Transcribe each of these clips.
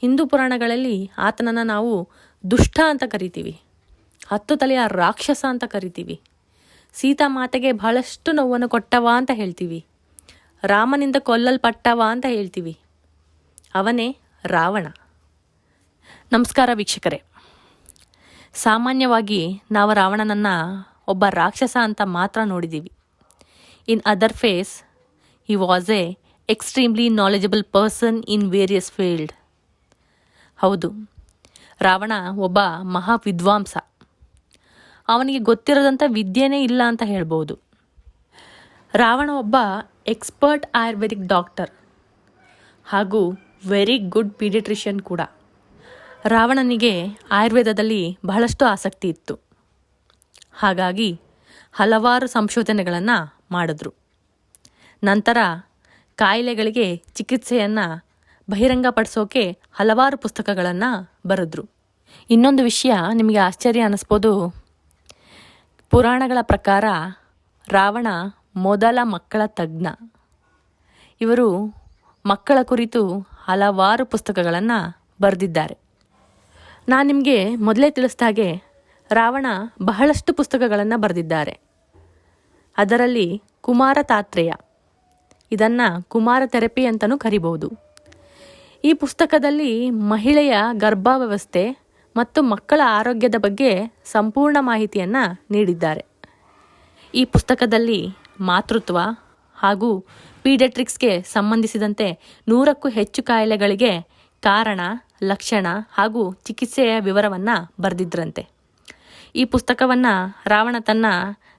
ಹಿಂದೂ ಪುರಾಣಗಳಲ್ಲಿ ಆತನನ್ನು ನಾವು ದುಷ್ಟ ಅಂತ ಕರಿತೀವಿ, 10 ತಲೆಯ ರಾಕ್ಷಸ ಅಂತ ಕರಿತೀವಿ. ಸೀತಾಮಾತೆಗೆ ಬಹಳಷ್ಟು ನೋವನ್ನು ಕೊಟ್ಟವ ಅಂತ ಹೇಳ್ತೀವಿ. ರಾಮನಿಂದ ಕೊಲ್ಲಲ್ಪಟ್ಟವ ಅಂತ ಹೇಳ್ತೀವಿ. ಅವನೇ ರಾವಣ. ನಮಸ್ಕಾರ ವೀಕ್ಷಕರೇ. ಸಾಮಾನ್ಯವಾಗಿ ನಾವು ರಾವಣನನ್ನು ಒಬ್ಬ ರಾಕ್ಷಸ ಅಂತ ಮಾತ್ರ ನೋಡಿದ್ದೀವಿ. In other face he was a extremely knowledgeable person in various field. ಹೌದು, ರಾವಣ ಒಬ್ಬ ಮಹಾ ವಿದ್ವಾಂಸ. ಅವನಿಗೆ ಗೊತ್ತಿರೋದಂಥ ವಿದ್ಯೆನೇ ಇಲ್ಲ ಅಂತ ಹೇಳ್ಬೋದು. ರಾವಣ ಒಬ್ಬ ಎಕ್ಸ್ಪರ್ಟ್ ಆಯುರ್ವೇದಿಕ್ ಡಾಕ್ಟರ್ ಹಾಗೂ ವೆರಿ ಗುಡ್ ಪೀಡಿಯಾಟ್ರಿಷಿಯನ್ ಕೂಡ. ರಾವಣನಿಗೆ ಆಯುರ್ವೇದದಲ್ಲಿ ಬಹಳಷ್ಟು ಆಸಕ್ತಿ ಇತ್ತು. ಹಾಗಾಗಿ ಹಲವಾರು ಸಂಶೋಧನೆಗಳನ್ನು ಮಾಡಿದ್ರು. ನಂತರ ಕಾಯಿಲೆಗಳಿಗೆ ಚಿಕಿತ್ಸೆಯನ್ನು ಬಹಿರಂಗಪಡಿಸೋಕೆ ಹಲವಾರು ಪುಸ್ತಕಗಳನ್ನು ಬರೆದ್ರು. ಇನ್ನೊಂದು ವಿಷಯ ನಿಮಗೆ ಆಶ್ಚರ್ಯ ಅನ್ನಿಸ್ಬೋದು. ಪುರಾಣಗಳ ಪ್ರಕಾರ ರಾವಣ ಮೊದಲ ಮಕ್ಕಳ ತಜ್ಞ. ಇವರು ಮಕ್ಕಳ ಕುರಿತು ಹಲವಾರು ಪುಸ್ತಕಗಳನ್ನು ಬರೆದಿದ್ದಾರೆ. ನಾನು ನಿಮಗೆ ಮೊದಲೇ ತಿಳಿಸಿದ ಹಾಗೆ ರಾವಣ ಬಹಳಷ್ಟು ಪುಸ್ತಕಗಳನ್ನು ಬರೆದಿದ್ದಾರೆ. ಅದರಲ್ಲಿ ಕುಮಾರ ತಾತ್ರೇಯ, ಇದನ್ನು ಕುಮಾರ ಥೆರಪಿ ಅಂತಲೂ ಕರಿಬಹುದು. ಈ ಪುಸ್ತಕದಲ್ಲಿ ಮಹಿಳೆಯ ಗರ್ಭಾವಸ್ಥೆ ಮತ್ತು ಮಕ್ಕಳ ಆರೋಗ್ಯದ ಬಗ್ಗೆ ಸಂಪೂರ್ಣ ಮಾಹಿತಿಯನ್ನು ನೀಡಿದ್ದಾರೆ. ಈ ಪುಸ್ತಕದಲ್ಲಿ ಮಾತೃತ್ವ ಹಾಗೂ ಪೀಡಿಯಾಟ್ರಿಕ್ಸ್ಗೆ ಸಂಬಂಧಿಸಿದಂತೆ 100ಕ್ಕೂ ಹೆಚ್ಚು ಕಾಯಿಲೆಗಳಿಗೆ ಕಾರಣ, ಲಕ್ಷಣ ಹಾಗೂ ಚಿಕಿತ್ಸೆಯ ವಿವರವನ್ನು ಬರೆದಿದ್ರಂತೆ. ಈ ಪುಸ್ತಕವನ್ನು ರಾವಣ ತನ್ನ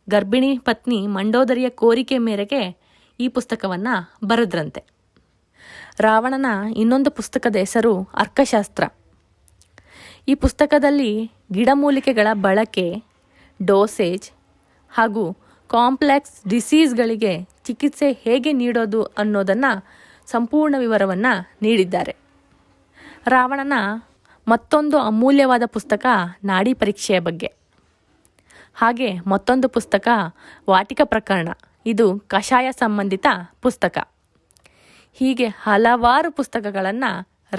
ಗರ್ಭಿಣಿ ಪತ್ನಿ ಮಂಡೋದರಿಯ ಕೋರಿಕೆ ಮೇರೆಗೆ ಈ ಪುಸ್ತಕವನ್ನು ಬರೆದ್ರಂತೆ. ರಾವಣನ ಇನ್ನೊಂದು ಪುಸ್ತಕದ ಹೆಸರು ಅರ್ಕಶಾಸ್ತ್ರ. ಈ ಪುಸ್ತಕದಲ್ಲಿ ಗಿಡಮೂಲಿಕೆಗಳ ಬಳಕೆ, ಡೋಸೇಜ್ ಹಾಗೂ ಕಾಂಪ್ಲೆಕ್ಸ್ ಡಿಸೀಸ್ಗಳಿಗೆ ಚಿಕಿತ್ಸೆ ಹೇಗೆ ನೀಡೋದು ಅನ್ನೋದನ್ನು ಸಂಪೂರ್ಣ ವಿವರವನ್ನು ನೀಡಿದ್ದಾರೆ. ರಾವಣನ ಮತ್ತೊಂದು ಅಮೂಲ್ಯವಾದ ಪುಸ್ತಕ ನಾಡಿ ಪರೀಕ್ಷೆಯ ಬಗ್ಗೆ. ಹಾಗೆ ಮತ್ತೊಂದು ಪುಸ್ತಕ ವಾಟಿಕ ಪ್ರಕರಣ. ಇದು ಕಷಾಯ ಸಂಬಂಧಿತ ಪುಸ್ತಕ. ಹೀಗೆ ಹಲವಾರು ಪುಸ್ತಕಗಳನ್ನು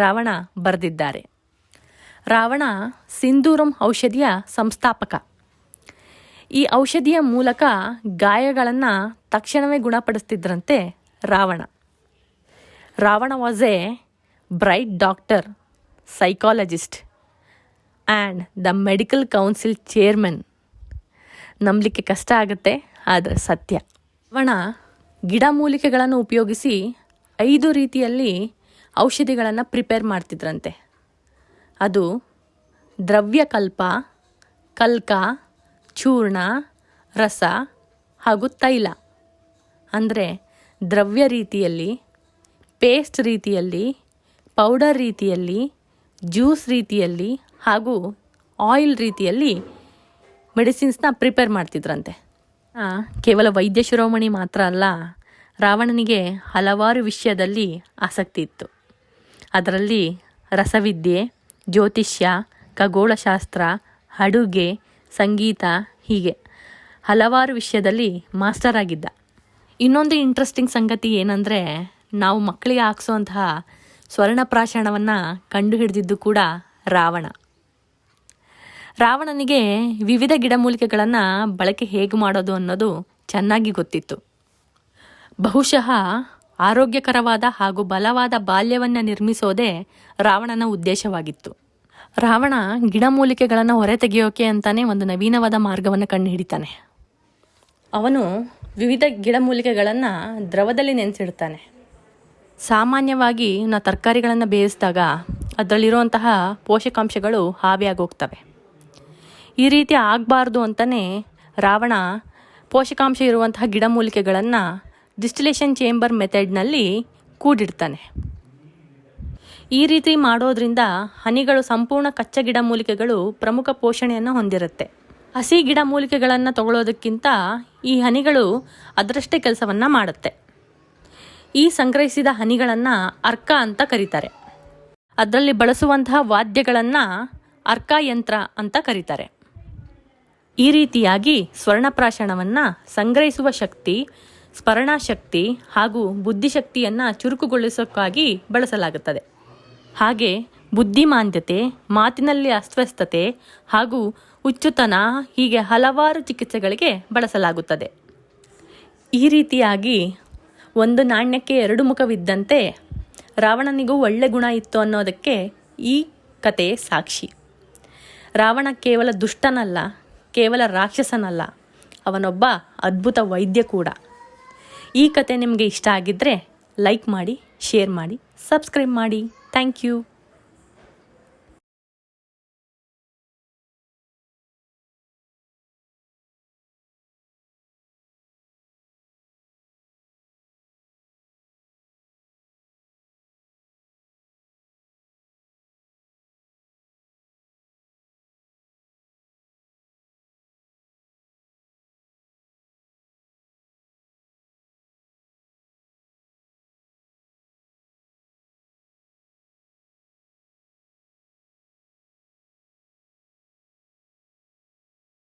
ರಾವಣ ಬರೆದಿದ್ದಾರೆ. ರಾವಣ ಸಿಂಧೂರಂ ಔಷಧಿಯ ಸಂಸ್ಥಾಪಕ. ಈ ಔಷಧಿಯ ಮೂಲಕ ಗಾಯಗಳನ್ನು ತಕ್ಷಣವೇ ಗುಣಪಡಿಸ್ತಿದ್ರಂತೆ Ravana. Ravana was a bright doctor, psychologist and the medical council chairman. ನಂಬಲಿಕ್ಕೆ ಕಷ್ಟ ಆಗುತ್ತೆ, ಆದರೆ ಸತ್ಯ. ರಾವಣ ಗಿಡಮೂಲಿಕೆಗಳನ್ನು ಉಪಯೋಗಿಸಿ 5 ರೀತಿಯಲ್ಲಿ ಔಷಧಿಗಳನ್ನು ಪ್ರಿಪೇರ್ ಮಾಡ್ತಿದ್ರಂತೆ. ಅದು ದ್ರವ್ಯಕಲ್ಪ, ಕಲ್ಕ, ಚೂರ್ಣ, ರಸ ಹಾಗೂ ತೈಲ. ಅಂದರೆ ದ್ರವ್ಯ ರೀತಿಯಲ್ಲಿ, ಪೇಸ್ಟ್ ರೀತಿಯಲ್ಲಿ, ಪೌಡರ್ ರೀತಿಯಲ್ಲಿ, ಜ್ಯೂಸ್ ರೀತಿಯಲ್ಲಿ ಹಾಗೂ ಆಯಿಲ್ ರೀತಿಯಲ್ಲಿ ಮೆಡಿಸಿನ್ಸ್ನ ಪ್ರಿಪೇರ್ ಮಾಡ್ತಿದ್ರಂತೆ. ಕೇವಲ ವೈದ್ಯ ಶಿರೋಮಣಿ ಮಾತ್ರ ಅಲ್ಲ, ರಾವಣನಿಗೆ ಹಲವಾರು ವಿಷಯದಲ್ಲಿ ಆಸಕ್ತಿ ಇತ್ತು. ಅದರಲ್ಲಿ ರಸವಿದ್ಯೆ, ಜ್ಯೋತಿಷ್ಯ, ಖಗೋಳಶಾಸ್ತ್ರ, ಅಡುಗೆ, ಸಂಗೀತ ಹೀಗೆ ಹಲವಾರು ವಿಷಯದಲ್ಲಿ ಮಾಸ್ಟರ್ ಆಗಿದ್ದ. ಇನ್ನೊಂದು ಇಂಟ್ರೆಸ್ಟಿಂಗ್ ಸಂಗತಿ ಏನಂದರೆ, ನಾವು ಮಕ್ಕಳಿಗೆ ಹಾಕ್ಸೋಂತಹ ಸ್ವರ್ಣಪ್ರಾಶನವನ್ನು ಕಂಡುಹಿಡಿದಿದ್ದು ಕೂಡ ರಾವಣ. ರಾವಣನಿಗೆ ವಿವಿಧ ಗಿಡಮೂಲಿಕೆಗಳನ್ನು ಬಳಕೆ ಹೇಗೆ ಮಾಡೋದು ಅನ್ನೋದು ಚೆನ್ನಾಗಿ ಗೊತ್ತಿತ್ತು. ಬಹುಶಃ ಆರೋಗ್ಯಕರವಾದ ಹಾಗೂ ಬಲವಾದ ಬಾಲ್ಯವನ್ನು ನಿರ್ಮಿಸೋದೇ ರಾವಣನ ಉದ್ದೇಶವಾಗಿತ್ತು. ರಾವಣ ಗಿಡಮೂಲಿಕೆಗಳನ್ನು ಹೊರತೆಗೆಯೋಕೆ ಅಂತಾನೆ ಒಂದು ನವೀನವಾದ ಮಾರ್ಗವನ್ನು ಕಂಡುಹಿಡಿತಾನೆ. ಅವನು ವಿವಿಧ ಗಿಡಮೂಲಿಕೆಗಳನ್ನು ದ್ರವದಲ್ಲಿ ನೆನೆಸಿಡ್ತಾನೆ. ಸಾಮಾನ್ಯವಾಗಿ ನಾವು ತರಕಾರಿಗಳನ್ನು ಬೇಯಿಸಿದಾಗ ಅದರಲ್ಲಿರುವಂತಹ ಪೋಷಕಾಂಶಗಳು ಹಾವಿಯಾಗೋಗ್ತವೆ. ಈ ರೀತಿ ಆಗಬಾರ್ದು ಅಂತಲೇ ರಾವಣ ಪೋಷಕಾಂಶ ಇರುವಂತಹ ಗಿಡಮೂಲಿಕೆಗಳನ್ನು ಡಿಸ್ಟಿಲೇಷನ್ ಚೇಂಬರ್ ಮೆಥಡ್ನಲ್ಲಿ ಕೂಡಿಡ್ತಾನೆ. ಈ ರೀತಿ ಮಾಡೋದ್ರಿಂದ ಹನಿಗಳು ಸಂಪೂರ್ಣ ಕಚ್ಚಾ ಗಿಡಮೂಲಿಕೆಗಳು ಪ್ರಮುಖ ಪೋಷಣೆಯನ್ನು ಹೊಂದಿರುತ್ತೆ. ಹಸಿ ಗಿಡಮೂಲಿಕೆಗಳನ್ನು ತಗೊಳ್ಳೋದಕ್ಕಿಂತ ಈ ಹನಿಗಳು ಅದರಷ್ಟೇ ಕೆಲಸವನ್ನು ಮಾಡುತ್ತೆ. ಈ ಸಂಗ್ರಹಿಸಿದ ಹನಿಗಳನ್ನು ಅರ್ಕ ಅಂತ ಕರೀತಾರೆ. ಅದರಲ್ಲಿ ಬಳಸುವಂತಹ ವಾದ್ಯಗಳನ್ನು ಅರ್ಕ ಯಂತ್ರ ಅಂತ ಕರೀತಾರೆ. ಈ ರೀತಿಯಾಗಿ ಸ್ವರ್ಣಪ್ರಾಶನವನ್ನು ಸಂಗ್ರಹಿಸುವ ಶಕ್ತಿ, ಸ್ಮರಣಾಶಕ್ತಿ ಹಾಗೂ ಬುದ್ಧಿಶಕ್ತಿಯನ್ನು ಚುರುಕುಗೊಳಿಸೋಕ್ಕಾಗಿ ಬಳಸಲಾಗುತ್ತದೆ. ಹಾಗೆ ಬುದ್ಧಿಮಾಂದ್ಯತೆ, ಮಾತಿನಲ್ಲಿ ಅಸ್ವಸ್ಥತೆ ಹಾಗೂ ಹುಚ್ಚುತನ ಹೀಗೆ ಹಲವಾರು ಚಿಕಿತ್ಸೆಗಳಿಗೆ ಬಳಸಲಾಗುತ್ತದೆ. ಈ ರೀತಿಯಾಗಿ ಒಂದು ನಾಣ್ಯಕ್ಕೆ ಎರಡು ಮುಖವಿದ್ದಂತೆ ರಾವಣನಿಗೂ ಒಳ್ಳೆ ಗುಣ ಇತ್ತು ಅನ್ನೋದಕ್ಕೆ ಈ ಕತೆ ಸಾಕ್ಷಿ. ರಾವಣ ಕೇವಲ ದುಷ್ಟನಲ್ಲ, ಕೇವಲ ರಾಕ್ಷಸನಲ್ಲ, ಅವನೊಬ್ಬ ಅದ್ಭುತ ವೈದ್ಯ ಕೂಡ. ಈ ಕತೆ ನಿಮಗೆ ಇಷ್ಟ ಆಗಿದ್ದರೆ ಲೈಕ್ ಮಾಡಿ, ಶೇರ್ ಮಾಡಿ, ಸಬ್ಸ್ಕ್ರೈಬ್ ಮಾಡಿ. Thank you.